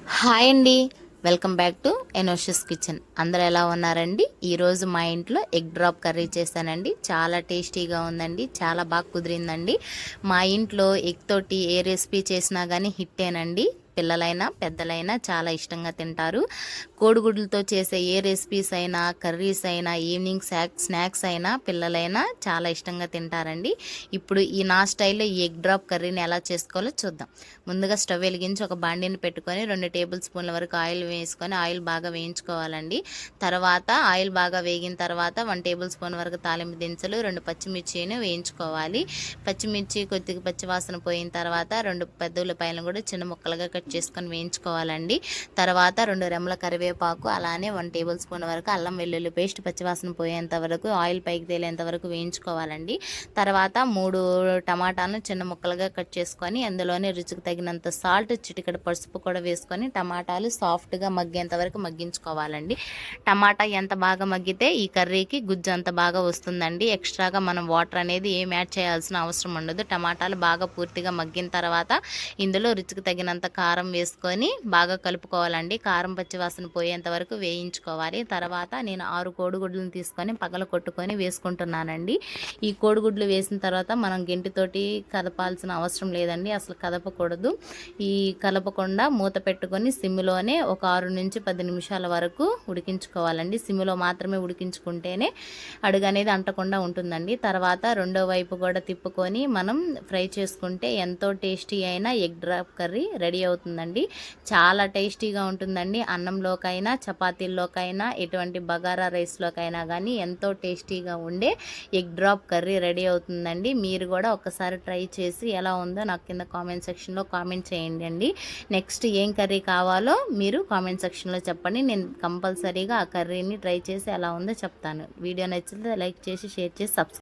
Hi అండి. Welcome back to ఎనోషియస్ kitchen. అందరూ ఎలా ఉన్నారండి? ఈరోజు మా ఇంట్లో ఎగ్ డ్రాప్ కర్రీ చేశానండి. చాలా టేస్టీగా ఉందండి. చాలా బాగా కుదిరిందండి. మా ఇంట్లో ఎగ్ తోటి ఏ రెసిపీ చేసినా కానీ హిట్టేనండి. పిల్లలైనా పెద్దలైనా చాలా ఇష్టంగా తింటారు. కోడిగుడ్లతో చేసే ఏ రెసిపీస్ అయినా, కర్రీస్ అయినా, ఈవినింగ్ స్నాక్స్ అయినా పిల్లలైనా చాలా ఇష్టంగా తింటారండి. ఇప్పుడు నా స్టైల్లో ఈ ఎగ్ డ్రాప్ కర్రీని ఎలా చేసుకోవాలో చూద్దాం. ముందుగా స్టవ్ వెలిగించి ఒక బాండీని పెట్టుకొని 2 టేబుల్ స్పూన్ల వరకు ఆయిల్ వేసుకొని ఆయిల్ బాగా వేయించుకోవాలండి. తర్వాత ఆయిల్ బాగా వేగిన తర్వాత 1 టేబుల్ స్పూన్ వరకు తాలింపు దినుసులు, 2 పచ్చిమిర్చిని వేయించుకోవాలి. పచ్చిమిర్చి కొద్దిగా పచ్చివాసన పోయిన తర్వాత 2 పెద్ద ఉల్లిపాయలను కూడా చిన్న ముక్కలుగా కట్ చేసుకొని వేయించుకోవాలండి. తర్వాత 2 రెమ్మల కరివేపాకు, అలానే 1 టేబుల్ స్పూన్ వరకు అల్లం వెల్లుల్లి పేస్ట్ పచ్చివాసన పోయేంత వరకు ఆయిల్ పైకి తేలేంత వరకు వేయించుకోవాలండి. తర్వాత 3 టమాటాలను చిన్న ముక్కలుగా కట్ చేసుకొని అందులోనే రుచికి తగినంత సాల్ట్, చిటికెడు పసుపు కూడా వేసుకొని టమాటాలు సాఫ్ట్గా మగ్గేంత వరకు మగ్గించుకోవాలండి. టమాటా ఎంత బాగా మగ్గితే ఈ కర్రీకి గుజ్జు అంత బాగా వస్తుందండి. ఎక్స్ట్రాగా మనం వాటర్ అనేది ఏం యాడ్ చేయాల్సిన అవసరం ఉండదు. టమాటాలు బాగా పూర్తిగా మగ్గిన తర్వాత ఇందులో రుచికి తగినంత కారం వేసుకొని బాగా కలుపుకోవాలండి. కారం పచ్చివాసన పోయేంత వరకు వేయించుకోవాలి. తర్వాత నేను 6 కోడిగుడ్లను తీసుకొని పగల కొట్టుకొని వేసుకుంటున్నానండి. ఈ కోడిగుడ్లు వేసిన తర్వాత మనం గెంటితోటి కదపాల్సిన అవసరం లేదండి. అసలు కదపకూడదు. ఈ కలపకుండా మూత పెట్టుకొని సిమ్లోనే ఒక 6 నుంచి 10 నిమిషాల వరకు ఉడికించుకోవాలండి. సిమ్లో మాత్రమే ఉడికించుకుంటేనే అడుగు అనేది అంటకుండా ఉంటుందండి. తర్వాత రెండో వైపు కూడా తిప్పుకొని మనం ఫ్రై చేసుకుంటే ఎంతో టేస్టీ అయిన ఎగ్ డ్రాప్ కర్రీ రెడీ అవుతుందండి. చాలా టేస్టీగా ఉంటుందండి. అన్నంలోకైనా, చపాతీల్లోకైనా, ఎటువంటి బగారా రైస్లోకైనా కానీ ఎంతో టేస్టీగా ఉండే ఎగ్ డ్రాప్ కర్రీ రెడీ అవుతుందండి. మీరు కూడా ఒకసారి ట్రై చేసి ఎలా ఉందో నాకు కింద కామెంట్ సెక్షన్లో కామెంట్ చేయండి అండి. నెక్స్ట్ ఏం కర్రీ కావాలో మీరు కామెంట్ సెక్షన్లో చెప్పండి. నేను కంపల్సరీగా ఆ కర్రీని ట్రై చేసి ఎలా ఉందో చెప్తాను. వీడియో నచ్చితే లైక్ చేసి, షేర్ చేసి, సబ్స్క్రైబ్